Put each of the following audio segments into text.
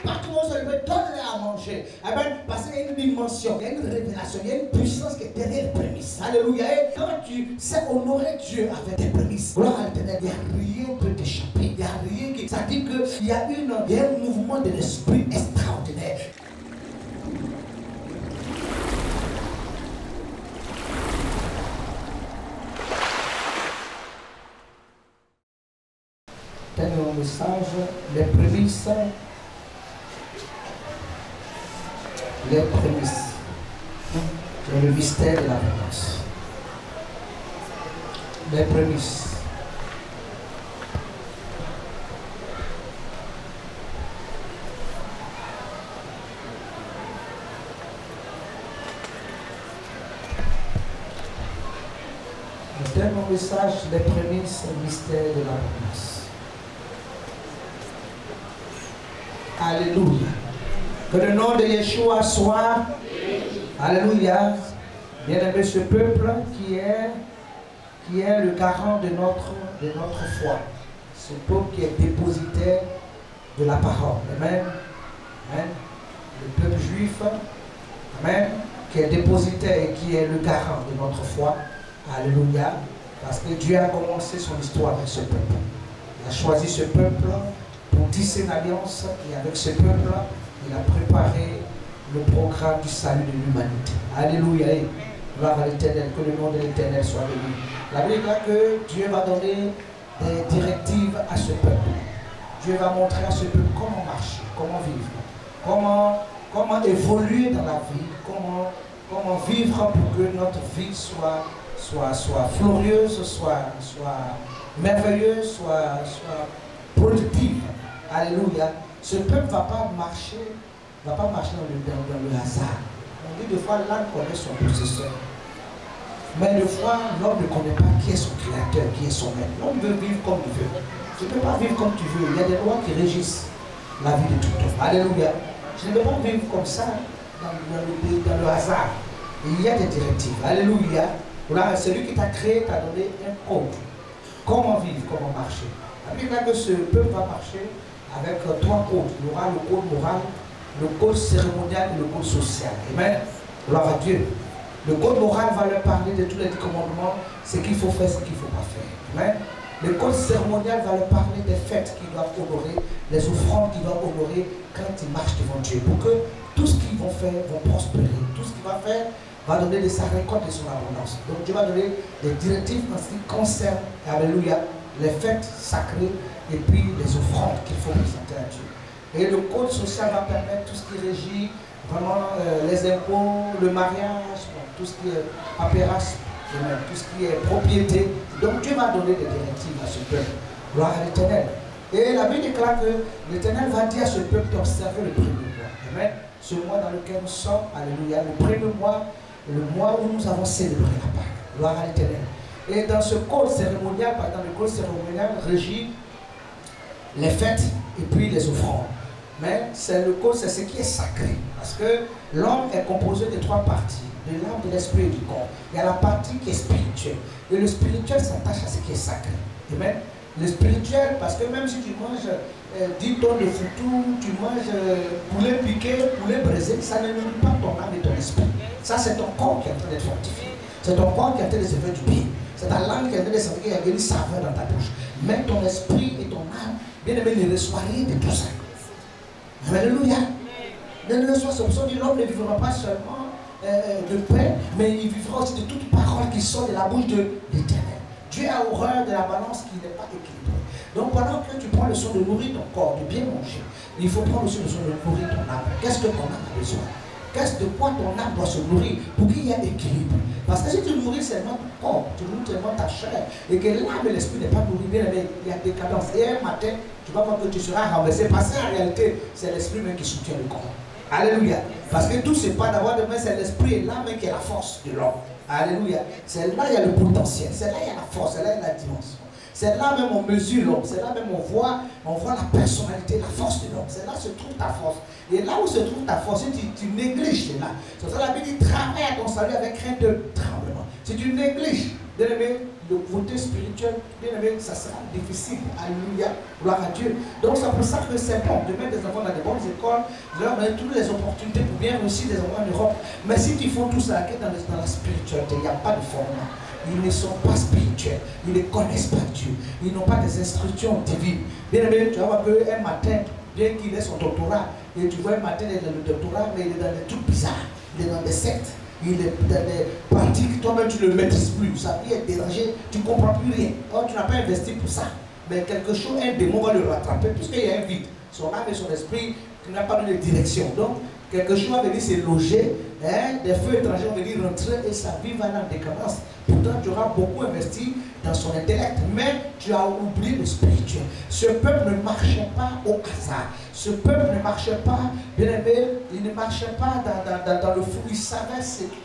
à partir du moment où on se lève, donne-les à manger. Amen. Parce qu'il y a une dimension, il y a une révélation, il y a une puissance qui est derrière les prémices. Alléluia. Et quand tu sais honorer Dieu avec tes prémices, gloire à l'Éternel, il n'y a rien qui peut t'échapper. Il n'y a rien qui. Ça dit qu'il y a un mouvement de l'esprit extraordinaire. Tel est mon message, les prémices. Les prémices. C'est le mystère de l'abondance. Les prémices. Tel mon message, les prémices, le mystère de l'abondance. Alléluia. Que le nom de Yeshua soit. Alléluia. Bien-aimé, ce peuple qui est le garant de notre foi. Ce peuple qui est dépositaire de la parole. Amen. Amen. Le peuple juif. Amen. Qui est dépositaire et qui est le garant de notre foi. Alléluia. Parce que Dieu a commencé son histoire avec ce peuple. Il a choisi ce peuple pour tisser une alliance. Et avec ce peuple, il a préparé le programme du salut de l'humanité. Alléluia. Gloire à l'Éternel. Que le nom de l'Éternel soit béni. La Bible dit que Dieu va donner des directives à ce peuple. Dieu va montrer à ce peuple comment marcher, comment vivre, comment évoluer dans la vie, comment vivre pour que notre vie soit glorieuse, soit merveilleuse, soit productive. Alléluia. Ce peuple ne va pas marcher dans le hasard. On dit des fois l'âne connaît son possesseur. Mais des fois, l'homme ne connaît pas qui est son créateur, qui est son maître. L'homme veut vivre comme il veut. Tu ne peux pas vivre comme tu veux. Il y a des lois qui régissent la vie de tout homme. Alléluia. Je ne peux pas vivre comme ça dans le hasard. Il y a des directives. Alléluia. Voilà, celui qui t'a créé t'a donné un code. Comment vivre, comment marcher. La Bible dit que ce peuple va marcher avec trois codes. Il y aura le code moral, le code cérémonial et le code social. Amen. Gloire à Dieu. Le code moral va leur parler de tous les commandements, ce qu'il faut faire, ce qu'il ne faut pas faire. Amen. Le code cérémonial va leur parler des fêtes qu'ils doivent honorer, les offrandes qu'ils doivent honorer quand ils marchent devant Dieu. Pour que tout ce qu'ils vont faire va prospérer. Tout ce qu'il va faire va donner de sa récolte et de son abondance. Donc Dieu va donner des directives en ce qui concerne, alléluia, les fêtes sacrées et puis les offrandes qu'il faut présenter à Dieu. Et le code social va permettre tout ce qui régit vraiment les impôts, le mariage, tout ce qui est paperasse, tout ce qui est propriété. Donc Dieu va donner des directives à ce peuple. Gloire à l'Éternel. Et la Bible déclare que l'Éternel va dire à ce peuple d'observer le premier mois. Amen. Ce mois dans lequel nous sommes, alléluia, le premier mois, le mois où nous avons célébré la Pâque. Gloire à l'Éternel. Et dans ce code cérémonial, par exemple, le code cérémonial régit les fêtes et puis les offrandes. Mais c'est le code, c'est ce qui est sacré. Parce que l'homme est composé de trois parties, de l'âme, de l'esprit et du corps. Il y a la partie qui est spirituelle. Et le spirituel s'attache à ce qui est sacré. Amen. Le spirituel, parce que même si tu manges 10 tonnes de foutou, tu manges poulet piqué, poulet braisé, ça ne nourrit pas ton âme et ton esprit. Ça, c'est ton corps qui est en train d'être fortifié. C'est ton corps qui est en train de se faire du bien. C'est ta langue qui est en train de se faire, il y a une saveur dans ta bouche. Mais ton esprit et ton âme, bien aimé, ne reçoivent rien de tout ça. Alléluia. Ne reçoivent ce que l'homme ne vivra pas seulement de pain, mais il vivra aussi de toute parole qui sort de la bouche de l'Éternel. Dieu a horreur de la balance qui n'est pas équilibrée. Donc pendant que tu prends le soin de nourrir ton corps, de bien manger, il faut prendre aussi le soin de nourrir ton âme. Qu'est-ce que ton âme a besoin? Qu'est-ce de quoi ton âme doit se nourrir pour qu'il y ait équilibre? Parce que si tu nourris seulement ton corps, tu nourris seulement ta chair, et que l'âme et l'esprit n'est pas nourri, bien aimé, il y a décadence. Et un matin, tu vas voir que tu seras renversé, parce qu'en réalité, c'est l'esprit même qui soutient le corps. Alléluia. Parce que tout, c'est pas d'avoir demain, c'est l'esprit et l'âme qui est la force de l'homme. Alléluia. C'est là il y a le potentiel, c'est là il y a la force, c'est là il y a la dimension. C'est là même on mesure l'homme, c'est là même on voit la personnalité, la force de l'homme. C'est là se trouve ta force. Et là où se trouve ta force, si tu négliges cela, c'est ça la Bible dit travaille à ton salut avec crainte de tremblement. Si tu négliges Bien aimé, le côté spirituel, bien aimé, ça sera difficile. Alléluia, gloire à Dieu. Donc c'est pour ça que c'est bon de mettre des enfants dans des bonnes écoles, de leur donner toutes les opportunités pour bien réussir des enfants en Europe. Mais si ils font tout ça dans la spiritualité, il n'y a pas de fondement. Ils ne sont pas spirituels, ils ne connaissent pas Dieu, ils n'ont pas des instructions divines. Bien aimé, tu vas voir qu'un matin, bien qu'il ait son doctorat, et tu vois un matin, il est dans le doctorat, mais il est dans des trucs bizarres, il est dans des sectes. Il est dans des pratiques, toi-même tu ne le maîtrises plus, sa vie est dérangée, tu ne comprends plus rien. Or tu n'as pas investi pour ça. Mais quelque chose, un démon va le rattraper, puisqu'il y a un vide. Son âme et son esprit qui n'a pas donné de direction. Donc, quelque chose va venir se loger, hein, des feux étrangers vont venir rentrer et sa vie va en décadence. Pourtant, tu auras beaucoup investi dans son intellect, mais tu as oublié le spirituel. Ce peuple ne marchait pas au hasard. Ce peuple ne marchait pas, bien aimé, il ne marchait pas dans le fou. Ils savaient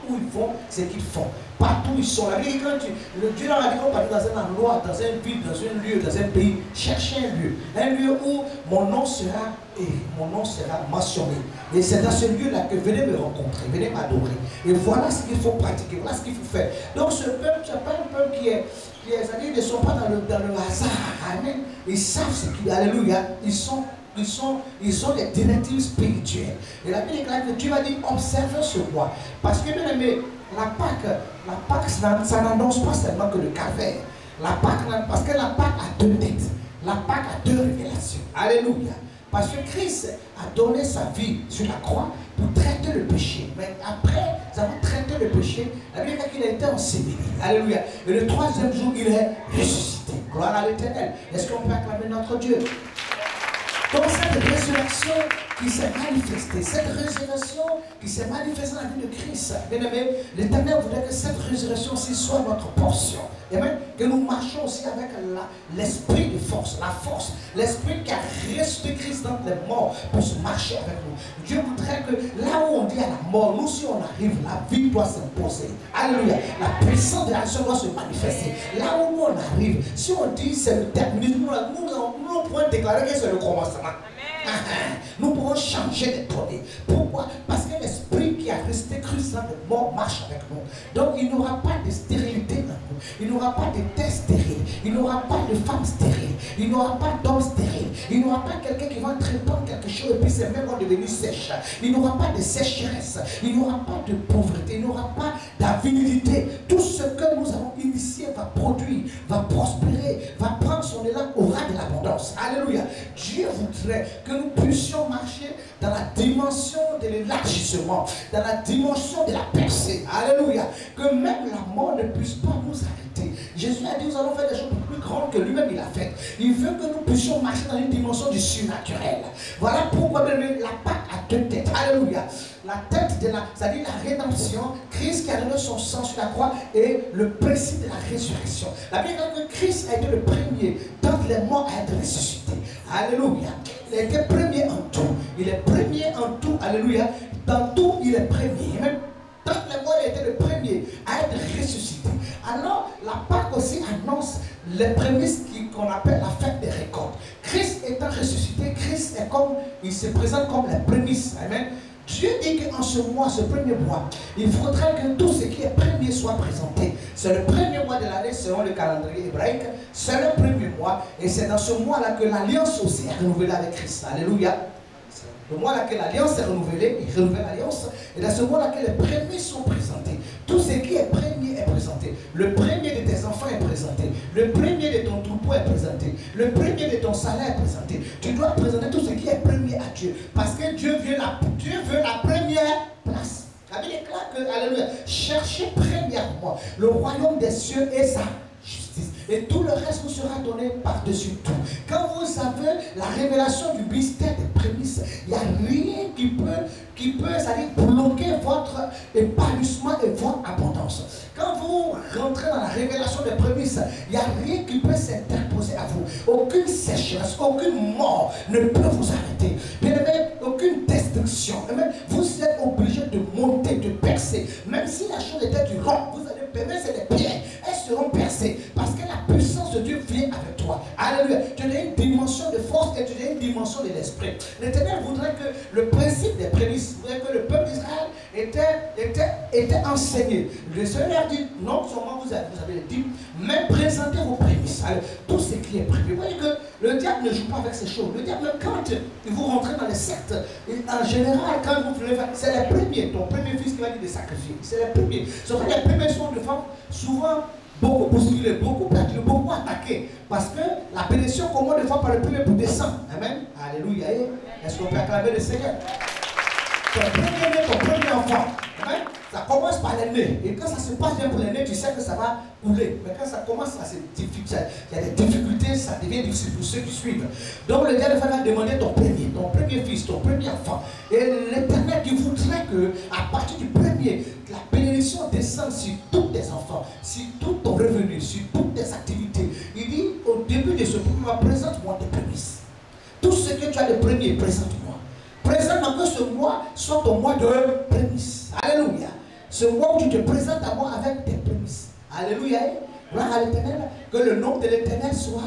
où ils vont, ce qu'ils font. Partout où ils sont. La vie, quand le Dieu leur a dit qu'on partait dans un endroit, dans une ville, dans un lieu, dans un pays, cherchez un lieu où mon nom sera mentionné. Et c'est dans ce lieu-là que venez me rencontrer, venez m'adorer. Et voilà ce qu'il faut pratiquer, voilà ce qu'il faut faire. Donc ce peuple, ce n'est pas un peuple qui est, c'est-à-dire, ils ne sont pas dans le hasard. Amen. Ils savent ce qu'ils, alléluia, ils sont des directives spirituelles. Et la Bible déclare que Dieu va dire observez ce mois. Parce que, bien aimé, la Pâque, ça n'annonce pas seulement que le calvaire. Parce que la Pâque a deux têtes. La Pâque a deux révélations. Alléluia. Parce que Christ a donné sa vie sur la croix pour traiter le péché. Mais après avoir traité le péché, la Bible dit qu'il a été enseveli. Alléluia. Et le troisième jour, il est ressuscité. Gloire à l'Éternel. Est-ce qu'on peut acclamer notre Dieu? Donc cette résurrection qui s'est manifestée, dans la vie de Christ, bien aimé, l'Éternel voudrait que cette résurrection aussi soit notre portion. Amen. Que nous marchions aussi avec l'esprit de force, l'esprit qui a ressuscité Christ dans les morts pour se marcher avec nous. Dieu voudrait que là où on dit à la mort, nous si on arrive, la vie doit s'imposer. Alléluia. La puissance de l'action doit se manifester. Là où nous on arrive, si on dit c'est le terminus, nous pouvons déclarer que c'est le commencement. Nous pouvons changer de données. Pourquoi? Parce que l'esprit qui a resté Christ dans les morts marche avec nous. Donc il n'y aura pas de stérilité dans nous. Il n'y aura pas de test stérile. Il n'y aura pas de femme stérile. Il n'y aura pas d'homme stérile. Il n'y aura pas quelqu'un qui va te répandre quelque chose et puis ses mains vont devenir sèches. Il n'y aura pas de sécheresse. Il n'y aura pas de pauvreté. Il n'y aura pas d'avidité. Tout ce que nous avons initié va produire, va prospérer, va prendre son élan, aura de l'abondance. Alléluia. Dieu voudrait que nous puissions marcher dans la dimension de l'élargissement, dans la dimension de la percée. Alléluia. Que même la mort ne puisse pas nous arrêter. Jésus a dit, nous allons faire des choses plus grandes que lui-même il a fait. Il veut que nous puissions marcher dans une dimension du surnaturel. Voilà pourquoi la Pâque a deux têtes. Alléluia. La tête c'est-à-dire la rédemption, Christ qui a donné son sang sur la croix et le principe de la résurrection. La Bible dit que Christ a été le premier dans les morts à être ressuscité. Alléluia. Il a été premier en tout. Il est premier en tout. Alléluia. Dans tout, il est premier. Même dans les morts, il a été le premier à être ressuscité. Alors, la Pâque aussi annonce les prémices qu'on appelle la fête des récoltes. Christ étant ressuscité, Christ est comme, il se présente comme les prémices. Amen. Dieu dit qu'en ce mois, ce premier mois, il faudrait que tout ce qui est premier soit présenté. C'est le premier mois de l'année selon le calendrier hébraïque. C'est le premier mois. Et c'est dans ce mois-là que l'alliance aussi est renouvelée avec Christ. Alléluia. Le mois-là que l'alliance est renouvelée, il renouvelle l'alliance. Et dans ce mois-là que les premiers sont présentés. Tout ce qui est premier est présenté. Le premier de tes enfants est présenté. Le premier de ton troupeau est présenté. Le premier de ton salaire est présenté. Tu dois présenter tout ce qui est premier à Dieu. Parce que Dieu veut la première place. La Bible déclare que, alléluia, cherchez premièrement le royaume des cieux et sa justice. Et tout le reste vous sera donné par-dessus tout. Quand vous avez la révélation du mystère des prémices, il n'y a rien qui peut c'est-à-dire bloquer votre épanouissement et votre abondance. Quand vous rentrez dans la révélation des prémices, il n'y a rien qui peut s'interposer à vous. Aucune sécheresse, aucune mort ne peut vous arrêter. Bien aimé, aucune destruction. Vous êtes obligé de monter, de percer. Même si la chose était du roc, vous allez percer les pierres. Elles seront percées. Parce que la puissance de Dieu vient avec toi. Alléluia. Tu as une dimension de force et tu as une dimension de l'esprit. L'Éternel voudrait que le principe des prémices, voudrait que le peuple d'Israël était était enseigné. Le Seigneur dit, non seulement vous avez dit, mais présentez vos prémices. Alors, tout ce qui est prévu. Vous voyez que le diable ne joue pas avec ces choses. Le diable, même quand vous rentrez dans les sectes, en général, quand vous voulez faire, c'est les premiers, ton premier fils qui va dire de sacrifier. C'est les premiers. Ce sont les premiers sont de femmes, souvent beaucoup bousculés, beaucoup perdus, beaucoup attaqués. Parce que la bénédiction commence de fois par le premier pour descendre. Amen. Alléluia. Est-ce qu'on peut acclamer le Seigneur? Ton premier enfant, hein, ça commence par l'aîné. Et quand ça se passe bien pour l'aîné, tu sais que ça va couler. Mais quand ça commence à se difficulter, il y a des difficultés, ça devient difficile pour ceux qui suivent. Donc le diable va demander ton premier fils, ton premier enfant. Et l'Éternel qui voudrait que, à partir du premier, la bénédiction descende sur tous tes enfants, sur tout ton revenu, sur toutes tes activités. Il dit au début de ce programme, présente-moi tes prémices. Tout ce que tu as de premier, présente-moi. Présente-moi que ce mois soit ton mois de prémices. Alléluia. Ce mois où tu te présentes à moi avec tes prémices. Alléluia. Gloire à l'Éternel. Que le nom de l'Éternel soit.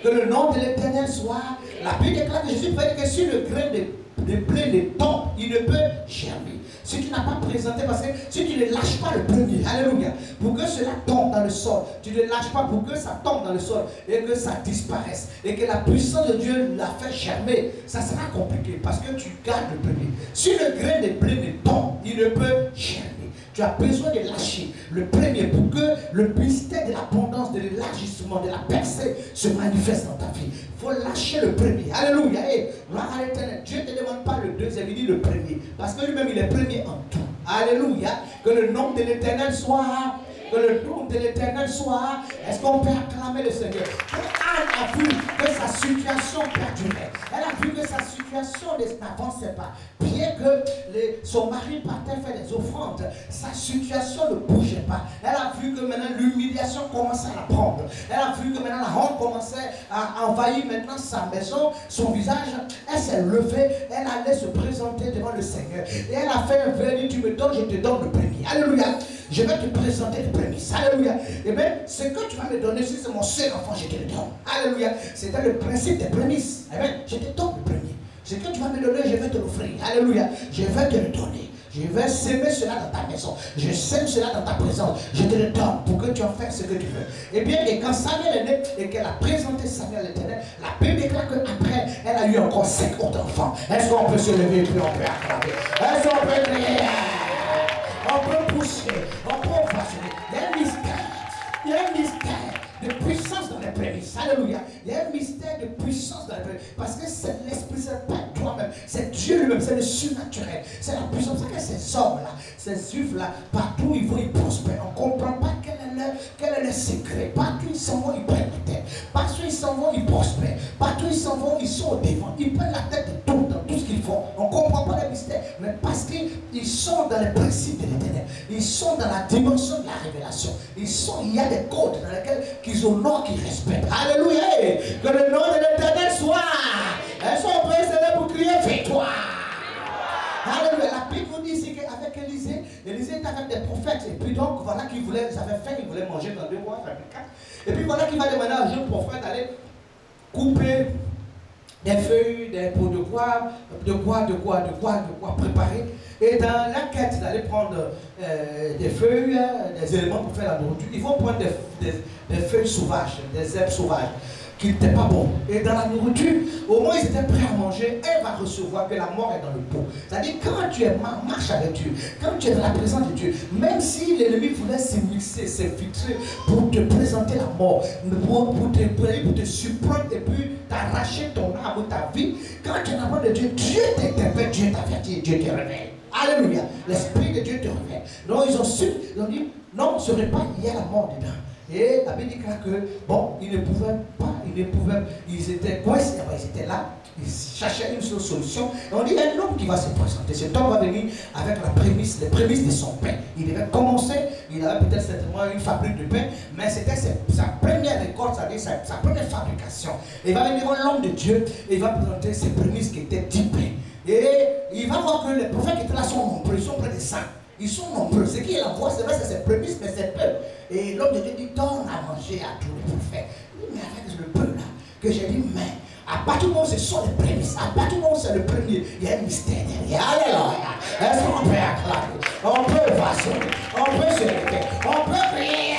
Que le nom de l'Éternel soit. La Bible déclare que Jésus prédit que si le grain de blé tombe, il ne peut germer. Si tu n'as pas présenté, parce que si tu ne lâches pas le premier, alléluia, pour que cela tombe dans le sol, tu ne lâches pas pour que ça tombe dans le sol et que ça disparaisse et que la puissance de Dieu l'a fait germer, ça sera compliqué parce que tu gardes le premier. Si le grain de blé ne tombe, il ne peut germer. Tu as besoin de lâcher le premier pour que le mystère de l'abondance, de l'élargissement, de la percée se manifeste dans ta vie. Il faut lâcher le premier. Alléluia. Gloire à l'Éternel. Dieu ne te demande pas le deuxième, il dit le premier. Parce que lui-même, il est premier en tout. Alléluia. Que le nom de l'Éternel soit. Que le nom de l'Éternel soit. Est-ce qu'on peut acclamer le Seigneur? Anne a vu que sa situation perdurait. Elle a vu que sa situation n'avançait pas. Bien que son mari partait faire des offrandes, sa situation ne bougeait pas. Elle a vu que maintenant l'humiliation commençait à la prendre. Elle a vu que maintenant la honte commençait à envahir maintenant sa maison, son visage. Elle s'est levée, elle allait se présenter devant le Seigneur. Et elle a fait un verre, tu me donnes, je te donne le premier. Alléluia. Je vais te présenter le premier. Alléluia. Et bien, ce que tu vas me donner, si c'est mon seul enfant, je te le donne. Alléluia. C'était le principe des prémices. Eh bien, je te donne le premier. Ce que tu vas me donner, je vais te l'offrir. Alléluia. Je vais te le donner. Je vais s'aimer cela dans ta maison. Je sème cela dans ta présence. Je te le donne pour que tu en fasses ce que tu veux. Et bien, et quand Samuel est né et qu'elle a présenté Samuel à l'Éternel, la Bible déclare qu'après, elle a eu encore 5 autres enfants. Est-ce qu'on peut se lever et puis on peut acclamer? Est-ce qu'on peut crier? On peut pousser, on peut passionner. Il y a un mystère. Il y a un mystère de puissance dans les prémices. Alléluia. Il y a un mystère de puissance dans les prémices. Parce que c'est l'esprit, c'est pas toi-même. C'est Dieu lui-même, c'est le surnaturel. C'est la puissance. C'est que ces hommes-là, ces juifs-là, partout ils vont, ils prospèrent. On ne comprend pas quel est le secret. Partout ils s'en vont, ils prennent la tête. Partout ils s'en vont, ils prospèrent. Partout ils s'en vont, ils sont au devant. Ils prennent la tête de tout, dans tout ce qu'ils font. On ne comprend pas les mystères. Mais parce qu'ils sont dans les principes de l'Éternel. Ils sont dans la dimension de la révélation. Il y a des codes dans lesquels qu'ils honorent, qu'ils respectent. Alléluia. Que le nom de l'Éternel soit. Est-ce qu'on peut essayer pour crier victoire? Alléluia. La Bible nous dit ici qu'avec Élisée, Élisée était avec des prophètes. Et puis donc, voilà qu'ils voulaient, ils avaient faim, ils voulaient manger dans 2 mois, 4. Et puis voilà qu'il va demander à un jeune prophète d'aller couper des feuilles, des pots de quoi préparer. Et dans la quête d'aller prendre des feuilles, des éléments pour faire la nourriture, ils vont prendre des feuilles sauvages, des herbes sauvages, qui n'étaient pas bons. Et dans la nourriture, au moins ils étaient prêts à manger, elle va recevoir que la mort est dans le pot. C'est-à-dire quand tu es marche avec Dieu, quand tu es dans la présence de Dieu, même si l'ennemi voulait s'immiscer, s'infiltrer pour te présenter la mort, pour te surprendre et puis t'arracher ton âme ou ta vie, quand tu es dans la main de Dieu, Dieu t'interpelle, Dieu t'avertit, Dieu te révèle. Alléluia. L'Esprit de Dieu te révèle. Donc ils ont su, ils ont dit, non, ce repas, il y a la mort dedans. Et la Bible dit que, bon, ils ne pouvaient pas, ils étaient coincés, ils étaient là, ils cherchaient une seule solution. Et on dit, un homme qui va se présenter, cet homme va venir avec les prémices de son pain. Il devait commencer, il avait peut-être certainement une fabrique de pain, mais c'était sa première récolte, c'est-à-dire sa première fabrication. Et il va venir voir l'homme de Dieu, et il va présenter ses prémices qui étaient 10 pains. Et il va voir que les prophètes qui étaient là sont nombreux, ils sont près de 100. Ils sont nombreux. Ce qui est la voix, c'est vrai, c'est ses prémices, mais c'est peu. Et l'homme de Dieu dit, donne à manger à tous les prophètes. Mais avec le peu là, que j'ai dit, mais à partir du moment où ce sont les prémices, à partir du moment où c'est le premier, il y a un mystère derrière. Alléluia. Est-ce qu'on peut acclamer? on peut façonner, on peut se lever, on peut prier.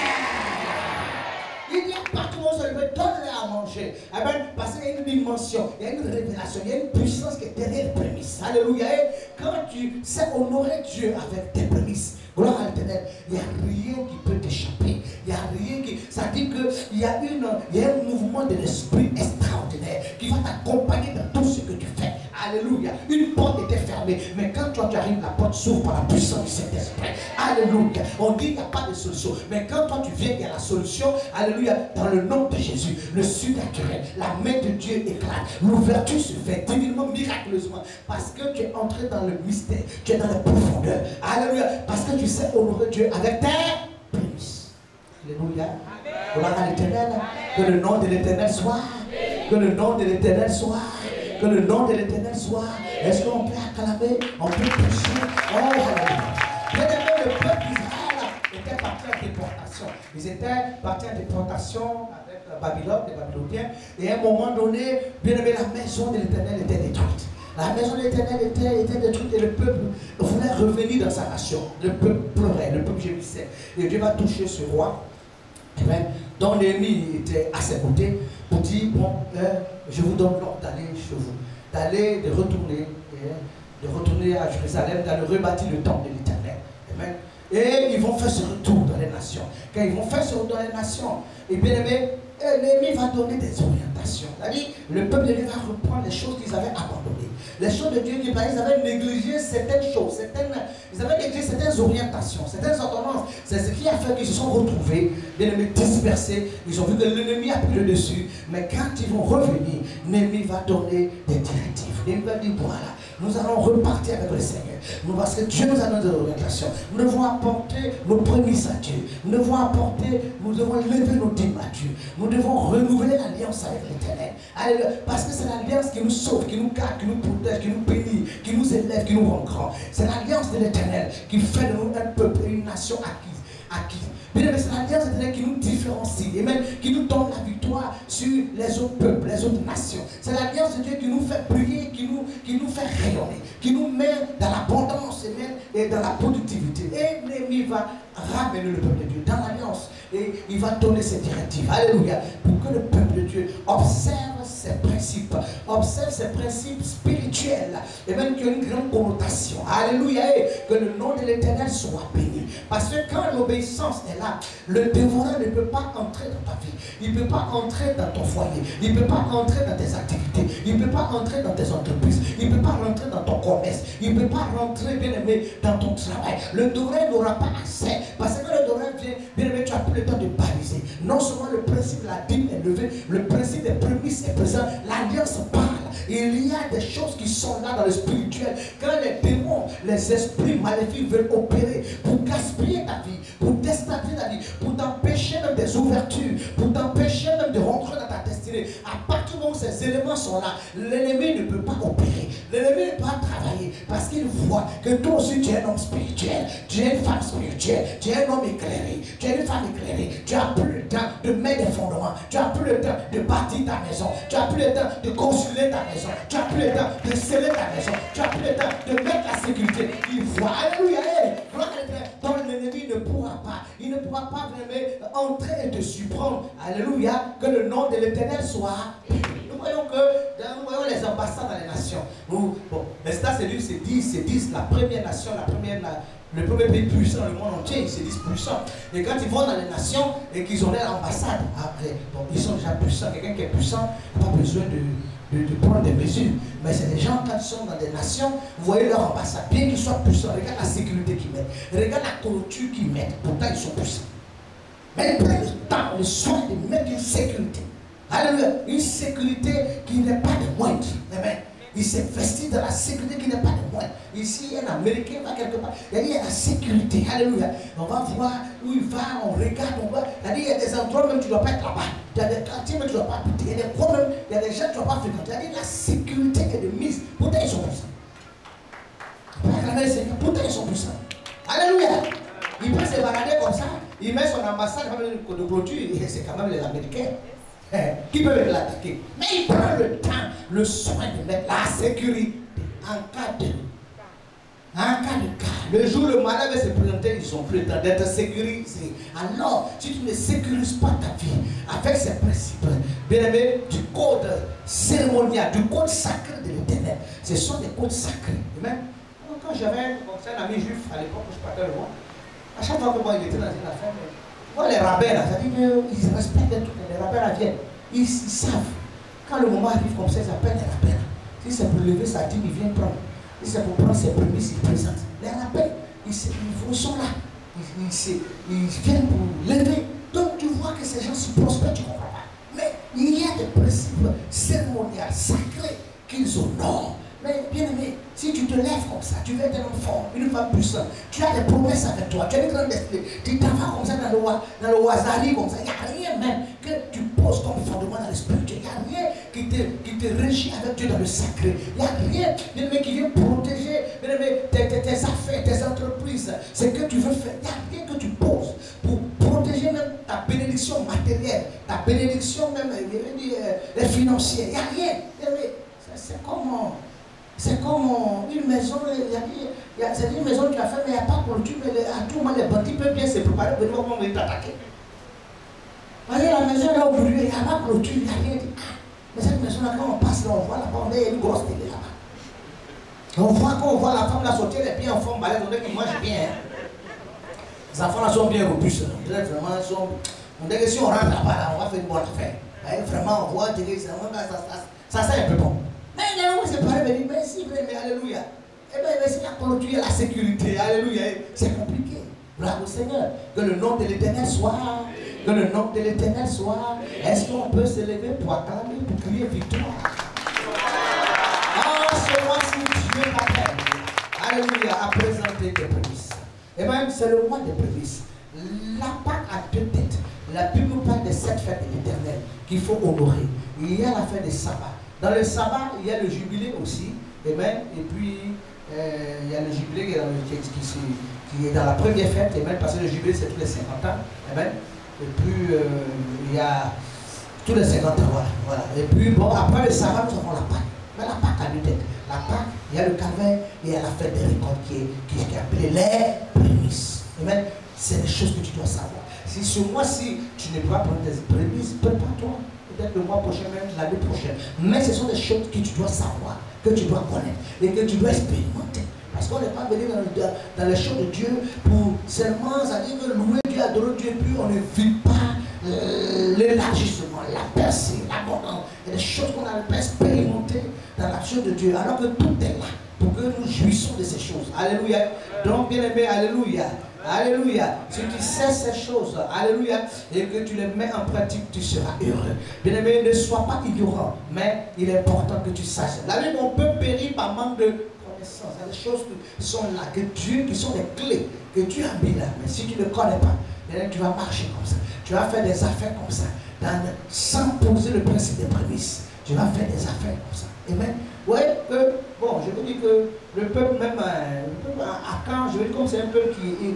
Il y a partout où on se lève, donne-les à manger. Amen. Parce qu'il y a une dimension, il y a une révélation, il y a une puissance qui est derrière les prémices. Alléluia. Et quand tu sais honorer Dieu avec tes prémices, gloire à l'Éternel, il n'y a rien qui peut t'échapper. Il n'y a rien qui. Ça dit qu'il y a un mouvement de l'esprit extraordinaire qui va t'accompagner dans tout ce que tu fais. Alléluia. Une porte était fermée, mais quand toi tu arrives, la porte s'ouvre par la puissance du Saint-Esprit. Alléluia. On dit qu'il n'y a pas de solution, mais quand toi tu viens, il y a la solution. Alléluia. Dans le nom de Jésus, le surnaturel, la main de Dieu éclate. L'ouverture se fait divinement, miraculeusement, parce que tu es entré dans le mystère, tu es dans la profondeur. Alléluia. Parce que tu sais honorer Dieu avec tes prémices. Alléluia. Gloire à l'Éternel. Que le nom de l'Éternel soit. Que le nom de l'Éternel soit. Que le nom de l'Éternel soit. Est-ce qu'on peut acclamer? On peut toucher. Oh, alléluia. Le peuple d'Israël était parti en déportation. Ils étaient partis en déportation avec Babylone, les Babyloniens. Et à un moment donné, bien aimé, la maison de l'Éternel était détruite. La maison de l'Éternel était détruite et le peuple voulait revenir dans sa nation. Le peuple pleurait, le peuple gémissait. Et Dieu va toucher ce roi. Et bien, dont Néhémie était à ses côtés pour dire, bon, je vous donne l'ordre d'aller chez vous, d'aller, de retourner à Jérusalem, d'aller rebâtir le temple de l'Éternel. Amen. Et ils vont faire ce retour dans les nations. Quand ils vont faire ce retour dans les nations, et bien aimé, Néhémie va donner des orientations. C'est-à-dire, le peuple de Dieu va reprendre les choses qu'ils avaient abandonnées. Les choses de Dieu, ils avaient négligé certaines choses, ils avaient négligé certaines orientations, certaines ordonnances. C'est ce qui a fait qu'ils se sont retrouvés, bien aimés, dispersés. Ils ont vu que l'ennemi a pris le dessus. Mais quand ils vont revenir, Néhémie va donner des directives. Néhémie va dire, voilà, nous allons repartir avec le Seigneur. Parce que Dieu nous a donné des orientations. Nous devons apporter nos prémices à Dieu. Nous devons lever nos dîmes à Dieu. Nous devons renouveler l'alliance avec l'Éternel. Parce que c'est l'alliance qui nous sauve, qui nous garde, qui nous protège, qui nous bénit, qui nous élève, qui nous rend grands. C'est l'alliance de l'Éternel qui fait de nous un peuple et une nation acquise. C'est l'alliance éternelle qui nous différencie et même qui nous donne la victoire sur les autres peuples, les autres nations. C'est l'alliance de Dieu qui nous fait briller, qui nous fait rayonner, qui nous met dans l'abondance et dans la productivité. Et Néhémie va ramener le peuple de Dieu dans l'alliance et il va donner ses directives. Alléluia. Pour que le peuple de Dieu observe ses principes spirituels et même qui ont une grande connotation. Alléluia. Et que le nom de l'Éternel soit béni. Parce que quand l'obéissance est là, le dévoreur ne peut pas entrer dans ta vie. Il ne peut pas entrer dans ton foyer. Il ne peut pas entrer dans tes activités. Il ne peut pas entrer dans tes entreprises. Il ne peut pas rentrer dans ton commerce. Il ne peut pas rentrer, bien aimé, dans ton travail. Le dévoreur n'aura pas accès. Parce que le dévoreur vient, bien aimé, tu as plus le temps de baliser. Non seulement le principe de la dîme est levé, le principe des prémices est présent. L'alliance parle. Il y a des choses qui sont là dans le spirituel. Quand les démons, les esprits maléfiques veulent opérer pour gaspiller ta vie, pour déstabiliser ta vie, pour t'empêcher même des ouvertures, pour t'empêcher même de rentrer dans ta destinée. À partir du moment où ces éléments sont là, l'ennemi ne peut pas opérer. L'ennemi ne peut pas travailler parce qu'il voit que toi aussi tu es un homme spirituel, tu es une femme spirituelle, tu es un homme éclairé, tu es une femme éclairée. Tu n'as plus le temps de mettre des fondements, tu n'as plus le temps de bâtir ta maison, tu n'as plus le temps de construire ta maison, tu n'as plus le temps de sceller ta maison, tu n'as plus le temps de mettre la sécurité. Il voit, alléluia, donc l'ennemi ne pourra pas, il ne pourra pas vraiment entrer et te surprendre. Alléluia, que le nom de l'Éternel soit. Nous voyons les ambassades dans les nations. Bon, les États-Unis, c'est 10, la première nation, le premier pays puissant dans le monde entier, ils se disent puissants. Et quand ils vont dans les nations et qu'ils ont l'ambassade, après, bon, ils sont déjà puissants. Quelqu'un qui est puissant n'a pas besoin de prendre des mesures. Mais c'est des gens, quand ils sont dans des nations, vous voyez leur ambassade, bien qu'ils soient puissants, regarde la sécurité qu'ils mettent, regarde la clôture qu'ils mettent, pourtant ils sont puissants. Mais ils prennent le temps, le soin de mettre une sécurité. Alléluia, une sécurité qui n'est pas de moindre. Amen. Il s'est vesti dans la sécurité qui n'est pas de moindre. Ici, un Américain va quelque part. Il y a la sécurité. Alléluia. On va voir où il va, on regarde, on va. Il y a des endroits même tu ne dois pas être là-bas. Il y a des quartiers même tu ne dois pas habiter. Il y a des problèmes, il y a des gens que tu ne dois pas fréquenter. La sécurité est de mise. Pourtant, ils sont puissants. Pourtant, ils sont puissants. Alléluia. Il peut se balader comme ça. Il met son ambassade de clôture. C'est quand même les Américains. Qui peuvent l'attaquer. Mais il prend le temps, le soin de mettre la sécurité en cas de cas, Le jour où le malade va se présenter, ils n'ont plus le temps d'être sécurisés. Alors, si tu ne sécurises pas ta vie avec ces principes, bien aimé, du code cérémonial, du code sacré de l'Éternel, ce sont des codes sacrés. Et même, quand j'avais un ami juif à l'époque où je partais le voir, à chaque fois que moi il était dans une affaire, moi les rabbins là, ça dit qu'ils respectent tout, les rabbins là viennent, ils savent. Quand le moment arrive comme ça, ils appellent les rabbins. Si c'est pour lever sa dîme, ils viennent prendre. Si c'est pour prendre ses prémices, ils présentent. Les rabbins, ils sont là. Ils viennent pour lever. Donc tu vois que ces gens se prospèrent, tu comprends pas. Mais il y a des principes cérémoniels, sacrés, qu'ils honorent. Mais bien aimé, si tu te lèves comme ça, tu veux être un enfant, une femme puissante, tu as des promesses avec toi, tu as une grande esprit, tu t'avances comme ça dans le wasari comme ça, il n'y a rien même que tu poses comme fondement dans le spirituel, il n'y a rien qui te régit avec Dieu dans le sacré, il n'y a rien, bien aimé, qui vient protéger, bien aimé, tes affaires, tes entreprises, ce que tu veux faire, il n'y a rien que tu poses pour protéger même ta bénédiction matérielle, ta bénédiction même les financières, il n'y a rien, bien aimé, c'est comme une maison, c'est une maison que tu as fait, mais il n'y a pas de clôture, mais à tout moment les bandits peuvent bien se préparer pour venir venir t'attaquer. Voyez la maison là aujourd'hui, il n'y a pas de clôture, il n'y a rien dit. Mais cette maison là, quand on passe là, on voit là-bas, on a une grosse télé là-bas. Quand on voit la femme là sortir les pieds en forme balèze, on dit qu'ils mangent bien. Les enfants là sont bien robustes. On dit que si on rentre là-bas, là, on va faire une bonne affaire. Vraiment, on voit, ça sent un peu bon. Mais il y a un c'est pareil, mais merci, mais alléluia. Eh bien, c'est la clôture, la sécurité, alléluia. C'est compliqué. Gloire au Seigneur. Que le nom de l'Éternel soit. Que le nom de l'Éternel soit. Est-ce qu'on peut se lever pour acclamer, pour crier victoire? Ah, ce mois-ci, Dieu t'appelle. Alléluia, à présenter des prémices. Et même, c'est le mois des prémices. La Pâque a deux têtes. La Bible parle de cette fête de l'Éternel qu'il faut honorer. Il y a la fête des sabbats. Dans le sabbat, il y a le jubilé aussi, amen. Et puis, il y a le jubilé qui est dans la première fête, amen, parce que le jubilé, c'est tous les 50 ans, amen. Et puis, il y a tous les 50 ans, voilà. Et puis, bon, après le sabbat, nous avons la Pâque. Mais la Pâque a deux têtes. La Pâque, il y a le calvaire, et il y a la fête des récoltes qui est appelée les prémices. Amen. C'est des choses que tu dois savoir. Si ce mois-ci, tu ne peux pas prendre des prémices, prépare-toi. Peut-être le mois prochain, même l'année prochaine. Mais ce sont des choses que tu dois savoir, que tu dois connaître et que tu dois expérimenter. Parce qu'on n'est pas venu dans les choses de Dieu pour seulement, c'est-à-dire que louer Dieu, adorer Dieu, puis on ne vit pas l'élargissement, la percée, l'abondance. Il y a des choses qu'on n'arrive pas à expérimenter dans l'action de Dieu, alors que tout est là pour que nous jouissions de ces choses. Alléluia. Donc, bien aimé, alléluia. Alléluia. Si tu sais ces choses, alléluia, et que tu les mets en pratique, tu seras heureux. Bien aimé, ne sois pas ignorant, mais il est important que tu saches. La vie, on peut périr par manque de connaissance. Il y a des choses qui sont là, que Dieu, qui sont des clés, que Dieu a mis là. Mais si tu ne connais pas, tu vas marcher comme ça. Tu vas faire des affaires comme ça, sans poser le principe des prémices. Tu vas faire des affaires comme ça. Amen. Vous voyez que, bon, je vous dis que le peuple, même à Caen, je veux dire, comme c'est un peuple qui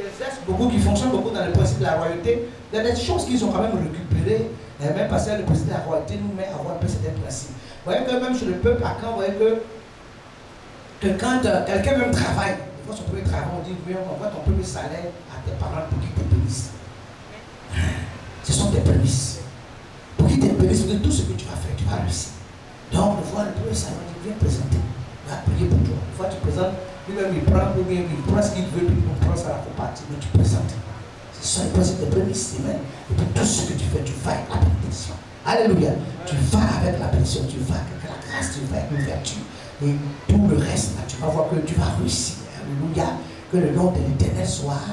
exerce beaucoup, qui fonctionne beaucoup dans le principe de la royauté, il y a des choses qu'ils ont quand même récupérées, et même parce que le principe de la royauté nous met à avoir un peu certains principes. Vous voyez que même chez le peuple à Caen, vous voyez que quand quelqu'un même travaille, des fois son premier travail, on dit, oui, on voit ton premier salaire à tes parents pour qu'ils te bénissent. Ce sont des prémices. Pour qu'ils te bénissent de tout ce que tu vas faire, tu vas réussir. Donc, une fois le premier salaire, on dit, viens présenter. Il va prier pour toi. Une fois tu présentes, lui-même il prend ce qu'il veut, puis il prend ça à la partie, mais tu présentes. Ce sont les principes des prémices, amen. Et puis tout ce que tu fais, tu vas avec la bénédiction. Alléluia. Tu vas avec la bénédiction, tu vas avec la grâce, tu vas avec l'ouverture. Et tout le reste, là, tu vas voir que tu vas réussir. Alléluia. Que le nom de l'Éternel soit.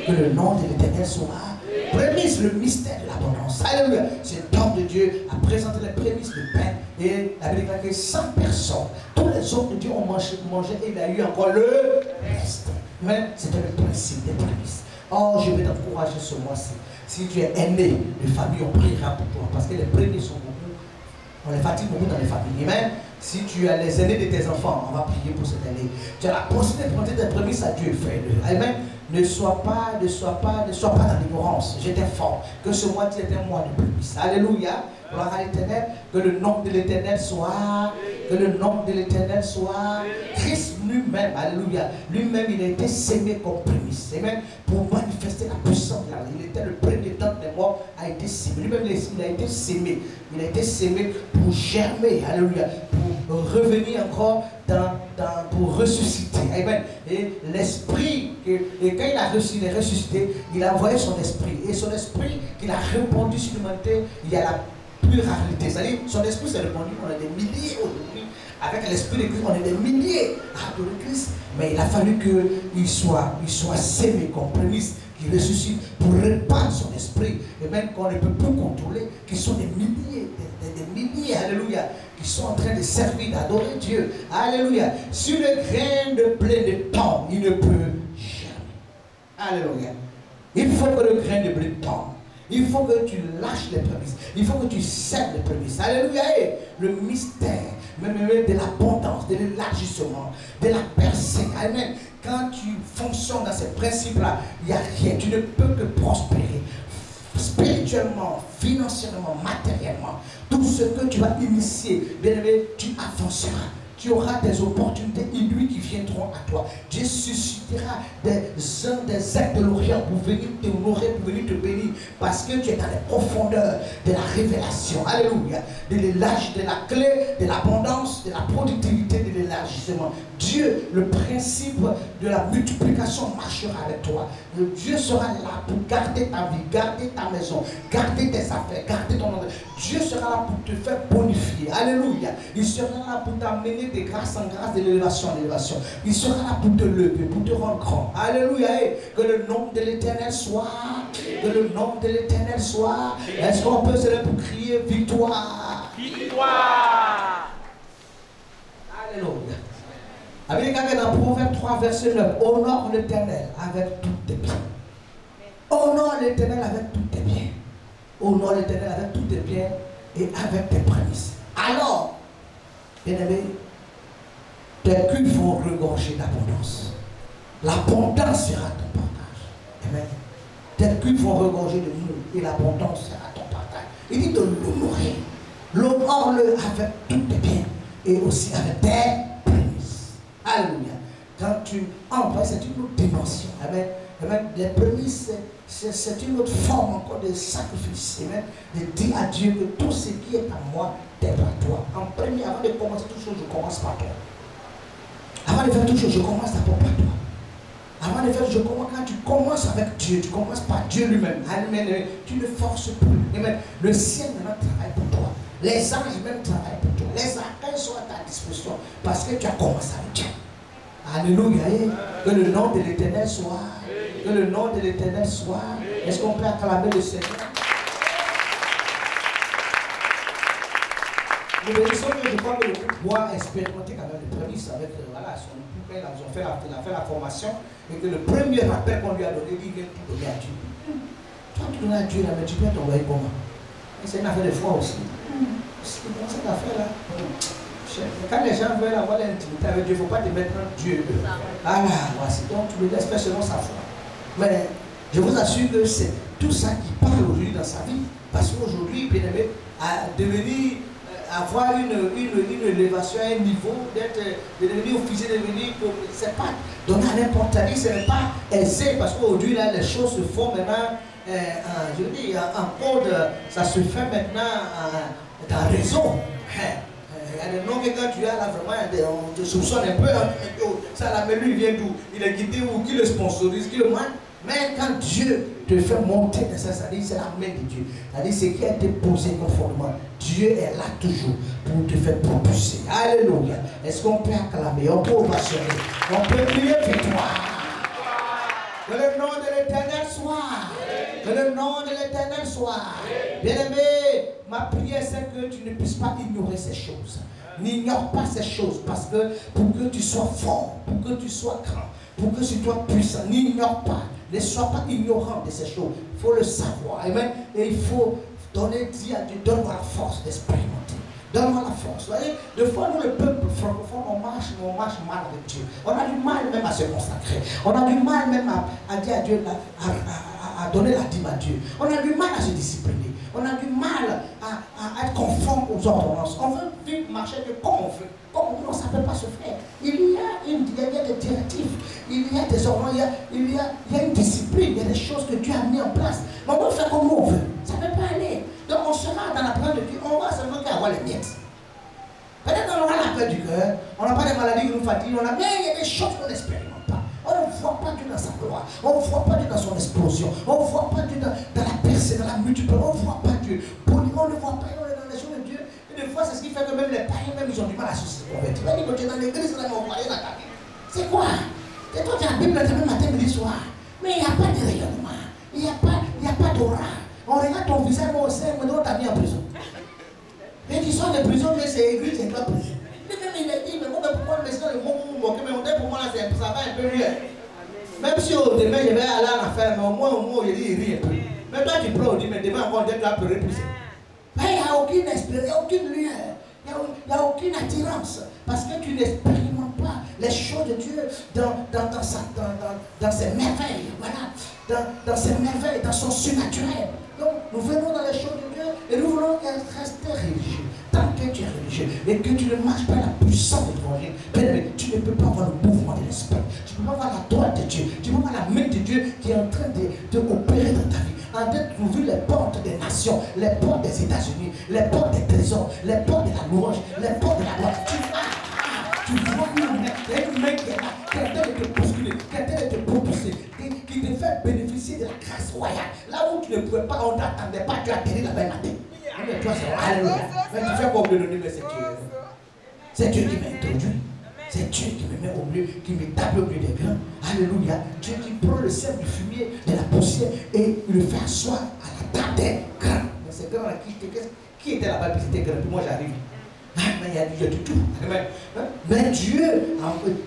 Que le nom de l'Éternel soit. Prémisse, le mystère de l'abondance. Alléluia. C'est l'homme de Dieu a présenté les prémices de pain. Et la Bible dit que 100 personnes, tous les hommes de Dieu ont mangé et il a eu encore le reste. Mais c'était le principe des prémices. Oh, je vais t'encourager ce mois-ci. Si tu es aîné de famille, on priera pour toi. Parce que les prémices sont beaucoup. On les fatigue beaucoup dans les familles. Amen. Si tu as les aînés de tes enfants, on va prier pour cette année. Tu as la possibilité de prendre des prémices à Dieu, fais-le. Amen. Ne sois pas dans l'ignorance. J'étais fort. Que ce mois-ci est un mois de prémices. Alléluia. Gloire à l'Éternel. Que le nom de l'Éternel soit. Que le nom de l'Éternel soit. Christ lui-même lui-même, alléluia, lui-même, il a été sémé comme prémisse. Amen. Pour manifester la puissance de la vie. Il était le premier temps des morts, a été sémé. Lui-même, il a été sémé. Il a été sémé pour germer, alléluia, pour revenir encore pour ressusciter. Amen. Et l'esprit, et quand il a ressuscité, il a envoyé son esprit. Et son esprit, qu'il a répandu sur l'humanité, il y a la pluralité. C'est-à-dire, son esprit s'est répandu, on est des milliers aujourd'hui. Avec l'esprit de Christ, on est des milliers à adorer Christ. Mais il a fallu qu'il soit sémé comme prémisse, qu'il ressuscite pour répandre son esprit. Et même qu'on ne peut plus contrôler, qu'ils sont des milliers, des milliers, alléluia, qui sont en train de servir, d'adorer Dieu. Alléluia. Sur le grain de blé de temps, il ne peut jamais. Alléluia. Il faut que le grain de blé tombe. Il faut que tu lâches les prémices. Il faut que tu sèmes les prémices. Alléluia. Et le mystère, même de l'abondance, de l'élargissement, de la percée. Amen. Quand tu fonctionnes dans ces principes-là, il n'y a rien. Tu ne peux que prospérer. Spirituellement, financièrement, matériellement. Tout ce que tu vas initier, bien aimé, tu avanceras. Tu auras des opportunités inouïes qui viendront à toi. Dieu suscitera des aides de l'Orient pour venir t'honorer, pour venir te bénir. Parce que tu es dans les profondeurs de la révélation. Alléluia. De l'élargissement, de la clé, de l'abondance, de la productivité, de l'élargissement. Dieu, le principe de la multiplication marchera avec toi. Dieu sera là pour garder ta vie, garder ta maison, garder tes affaires, garder ton endroit. Dieu sera là pour te faire bonifier. Alléluia. Il sera là pour t'amener de grâce en grâce, de l'élévation en élévation. Il sera là pour te lever, pour te rendre grand. Alléluia. Et que le nom de l'Éternel soit. Que le nom de l'Éternel soit. Est-ce qu'on peut se lever pour crier victoire? Victoire. Alléluia. Avec dans Proverbe 3, verset 9, honore l'Éternel avec tous tes biens. Honore l'Éternel avec tous tes biens. Honore l'Éternel avec tous tes biens et avec tes prémices. Alors, bien aimé, tes culs vont regorger d'abondance. L'abondance sera ton partage. Amen. Tes culs vont regorger de nous et l'abondance sera ton partage. Il dit de l'honorer. L'honore-le avec tous tes biens et aussi avec tes prémices. Alléluia. Quand tu envoies, c'est une autre dimension. Amen. Amen. Les prémices, c'est une autre forme encore de sacrifice. Amen. De dire à Dieu que tout ce qui est à moi, t'es à toi. En premier, avant de commencer toute chose, je commence par toi. Avant de faire toute chose, je commence d'abord par toi. Avant de faire, quand tu commences avec Dieu, tu commences par Dieu lui-même. Amen. Tu ne forces plus. Amen. Le ciel maintenant travaille pour toi. Les anges même travaillent pour toi. Les archanges sont à ta disposition parce que tu as commencé avec Dieu. Alléluia. Que le nom de l'Éternel soit. Que le nom de l'Éternel soit. Est-ce qu'on peut acclamer le Seigneur? Nous bénissons que je crois que le groupe doit expérimenter quand même les prémices avec voilà, son époux, ils ont fait la formation et que le premier rappel qu'on lui a donné, il vient tout donner à Dieu. Toi, tu donnes à Dieu là, mais tu peux t'envoyer comment? C'est une affaire de foi aussi. C'est dans cette affaire-là. Quand les gens veulent avoir l'intimité avec Dieu, il ne faut pas te mettre en Dieu. Ah là, voici. Donc tu le laisses faire selon sa foi. Mais je vous assure que c'est tout ça qui parle aujourd'hui dans sa vie. Parce qu'aujourd'hui, bien aimé, à devenir, avoir une élévation à un niveau, de devenir officier, de devenir, c'est pas donner à n'importe qui, ce n'est pas aisé. Parce qu'aujourd'hui, là, les choses se font maintenant, je veux dire, en code, ça se fait maintenant dans raison. Il y a des noms que quand tu as là, vraiment, on te soupçonne un peu. Ça là, mais lui, il vient d'où? Il est guidé où? Qui le sponsorise? Qui le mène? Mais quand Dieu te fait monter dans ça, ça dit c'est la main de Dieu. Ça dit ce qui a été posé conformément. Dieu est là toujours pour te faire propulser. Alléluia. Est-ce qu'on peut acclamer? On peut ovationner. On peut crier victoire. Que le nom de l'Éternel soit. Que le nom de l'Éternel soit. Bien-aimé, ma prière c'est que tu ne puisses pas ignorer ces choses. N'ignore pas ces choses parce que pour que tu sois fort, pour que tu sois grand, pour que tu sois puissant, n'ignore pas. Ne sois pas ignorant de ces choses. Il faut le savoir. Amen. Et il faut dire à Dieu, donne-moi la force d'expérimenter. Donne-moi la force. Vous voyez, des fois, nous, le peuple francophone, on marche mal avec Dieu. On a du mal même à se consacrer. On a du mal même à dire à Dieu, à donner la dîme à Dieu. On a du mal à se discipliner. On a du mal à être conforme aux ordonnances. On veut vite marcher comme on veut. Comme non, ça ne peut pas se faire. Il y a des directives, il y a des ordres, il y a une discipline, il y a des choses que Dieu a mis en place. Mais on va faire comme on veut. Ça ne peut pas aller. Donc on sera dans la présence de Dieu, on va seulement avoir les miettes. Peut-être qu'on aura la peur du cœur, on n'a pas des maladies qui nous fatiguent, mais il y a des choses qu'on n'expérimente pas. On ne voit pas Dieu dans sa gloire, on ne voit pas Dieu dans son explosion, on ne voit pas Dieu dans la percée, dans la multiplication, on ne voit pas Dieu. On ne voit pas, on est dans les choses de Dieu. Et des fois, c'est ce qui fait que même les païens, même ils ont du mal à se convertir. Ils disent que tu es dans l'église, là, on va aller dans ta vie. C'est quoi? C'est toi qui as la Bible le matin, midi, soir. Mais il n'y a pas de rayonnement, il n'y a pas d'aura. On regarde ton visage, moi aussi, on t'a mis en prison. Mais ils sont de prison, mais c'est église, c'est pas prison. Il a dit, mais pourquoi le message, le mot mais on dit pour moi, là, ça va un peu mieux. Même si au demain, je vais aller en affaire, mais au moins, il dit, il rit un peu. Mais toi, tu prends, on dit, mais demain, encore, tu vas pleurer plus. Mais il n'y a aucune espérance, il n'y a aucune lumière, il n'y a aucune attirance. Parce que tu n'expérimentes pas les choses de Dieu dans ses merveilles. Voilà, dans ses merveilles, dans son surnaturel. Donc, nous venons dans les choses de Dieu et nous voulons rester religieux. Tant que tu es religieux et que tu ne marches pas la puissance de l'évangile, tu ne peux pas voir le mouvement de l'esprit. Tu ne peux pas voir la droite de Dieu. Tu ne peux pas voir la main de Dieu qui est en train de opérer dans ta vie. En train d'ouvrir les portes des nations, les portes des États-Unis, les portes des trésors, les portes de la louange, les portes de la gloire. Tu vois une main qui est là, qui est en train de te bousculer, qui est en train de te propulser, qui te fait bénéficier de la grâce royale. Là où tu ne pouvais pas, on ne t'attendait pas, tu as atterri la même matin. Mais toi, c'est alléluia. Mais tu fais quoi au milieu de nous, mais c'est Dieu. C'est Dieu qui m'a introduit. C'est Dieu qui me met au milieu, qui me tape au milieu des grains. Alléluia. Dieu qui prend le sel du fumier, de la poussière et il le fait asseoir à la table des grains. Mais ces grains-là, qui était là-bas, puis c'était grain, puis moi j'arrive. Mais il y a du tout. Mais Dieu,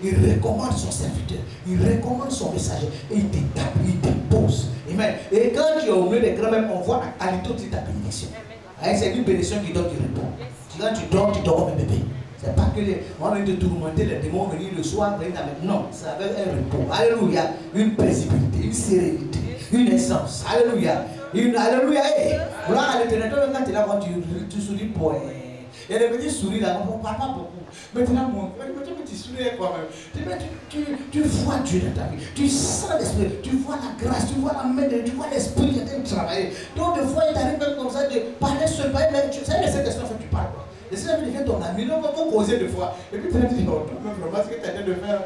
il recommande son serviteur, il recommande son messager, et il te tape, il te pose. Amen. Et quand tu es au milieu des grains, même on voit la qualité de ta bénédiction. C'est une bénédiction qui donne du repos. Quand tu dors comme un bébé. C'est pas que on vient de tourmenter les démons, venir le soir, venir avec. Non, ça avait un repos. Alléluia. Une paisibilité, une sérénité, une essence. Alléluia. Alléluia. Gloire à l'éternel. Quand tu es là, quand tu souris pour. Il y a des petits souris là, on ne parle pas beaucoup. Maintenant, tu souris quand même. Tu vois Dieu dans ta vie. Tu sens l'esprit. Tu vois la grâce. Tu vois la main de Dieu. Tu vois l'esprit qui est en train de travailler. Donc, des fois, il t'arrive même comme ça de parler seul. Mais tu sais, cette esprit, tu parles. Et si tu devient ton ami, on va causer deux fois. Et puis tu te dis, oh, vraiment, ce que tu es en train de faire,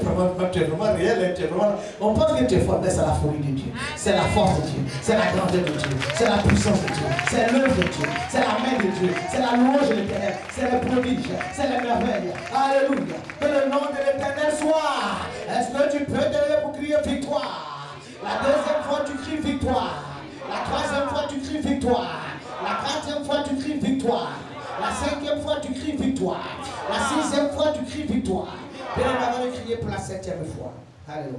vraiment, tu es vraiment réel, tu es vraiment. On pense que tu es fort, mais c'est la folie de Dieu. C'est la force de Dieu. C'est la grandeur de Dieu. C'est la puissance de Dieu. C'est l'œuvre de Dieu. C'est la main de Dieu. C'est la louange de l'éternel. C'est le prodige. C'est la merveille. Alléluia. Que le nom de l'éternel soit. Est-ce que tu peux te lever pour crier victoire? La deuxième fois, tu cries victoire. La troisième fois, tu cries victoire. La quatrième fois, tu cries victoire. La cinquième fois, tu cries victoire. La sixième fois, tu cries victoire. Bien, on va crier pour la septième fois. Alléluia.